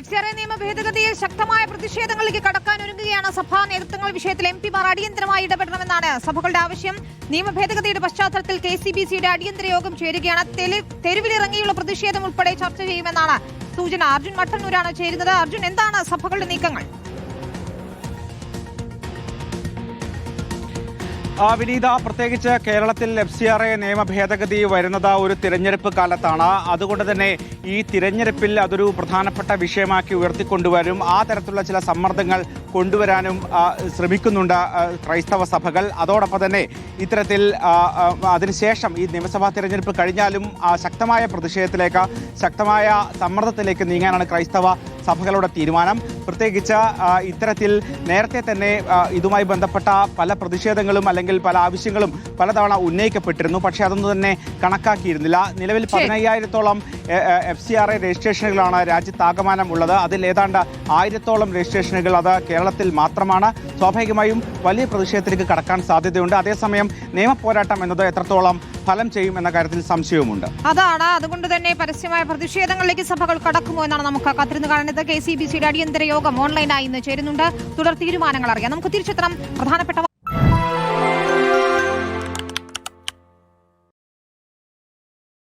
FCRA നിയമ ഭേദഗതിയിൽ ശക്തമായ പ്രതിഷേധങ്ങളിലേക്ക് കടക്കാനൊരുങ്ങുകയാണ് സഭാ നേതൃത്വങ്ങൾ. വിഷയത്തിൽ എംപിമാർ അടിയന്തരമായി ഇടപെടണമെന്നാണ് സഭകളുടെ ആവശ്യം. നിയമ ഭേദഗതിയുടെ പശ്ചാത്തലത്തിൽ KCBCയുടെ അടിയന്തര യോഗം ചേരുകയാണ്. തെരുവിലിറങ്ങിയുള്ള പ്രതിഷേധം ഉൾപ്പെടെ ചർച്ച ചെയ്യുമെന്നാണ് സൂചന. അർജുൻ മട്ടന്നൂരാണ് ചേരുന്നത്. അർജുൻ, എന്താണ് സഭകളുടെ നീക്കങ്ങൾ? വിനീത, പ്രത്യേകിച്ച് കേരളത്തിൽ FCRA നിയമ ഭേദഗതി വരുന്നത് ഒരു തിരഞ്ഞെടുപ്പ് കാലത്താണ്. അതുകൊണ്ട് തന്നെ ഈ തിരഞ്ഞെടുപ്പിൽ അതൊരു പ്രധാനപ്പെട്ട വിഷയമാക്കി ഉയർത്തിക്കൊണ്ടുവരും. ആ തരത്തിലുള്ള ചില സമ്മർദ്ദങ്ങൾ കൊണ്ടുവരാനും ശ്രമിക്കുന്നുണ്ട് ക്രൈസ്തവ സഭകൾ. അതോടൊപ്പം തന്നെ ഇത്തരത്തിൽ അതിനുശേഷം ഈ നിയമസഭാ തിരഞ്ഞെടുപ്പ് കഴിഞ്ഞാലും ശക്തമായ പ്രതിഷേധത്തിലേക്ക്, ശക്തമായ സമ്മർദ്ദത്തിലേക്ക് നീങ്ങാനാണ് ക്രൈസ്തവ സഭകളുടെ തീരുമാനം. പ്രത്യേകിച്ച് ഇത്തരത്തിൽ നേരത്തെ തന്നെ ഇതുമായി ബന്ധപ്പെട്ട പല പ്രതിഷേധങ്ങളും അല്ലെങ്കിൽ പല ആവശ്യങ്ങളും പലതവണ ഉന്നയിക്കപ്പെട്ടിരുന്നു. പക്ഷേ അതൊന്നും തന്നെ കണക്കാക്കിയിരുന്നില്ല. നിലവിൽ 15,000-ഓളം FCRA രജിസ്ട്രേഷനുകളാണ് രാജ്യത്താകമാനം ഉള്ളത്. അതിൽ ഏതാണ്ട് 1000-ഓളം രജിസ്ട്രേഷനുകൾ അത് കേരളത്തിൽ മാത്രമാണ്. സ്വാഭാവികമായും വലിയ പ്രതിഷേധത്തിലേക്ക് കടക്കാൻ സാധ്യതയുണ്ട്. അതേസമയം നിയമ പോരാട്ടം എന്നത് എത്രത്തോളം ഫലം ചെയ്യും എന്ന കാര്യത്തിൽ സംശയവുമുണ്ട്. അതുകൊണ്ട് തന്നെ പരസ്യമായ പ്രതിഷേധങ്ങളിലേക്ക് സഭകൾ കടക്കുമോ എന്നാണ് നമുക്ക് കാത്തിരുന്ന് കാണുന്നത്. KCBCയുടെ അടിയന്തര യോഗം ഓൺലൈനായി ഇന്ന് ചേരുന്നുണ്ട്. തുടർ തീരുമാനങ്ങൾ അറിയാം. നമുക്ക് തിരിച്ചെത്തണം. പ്രധാനപ്പെട്ട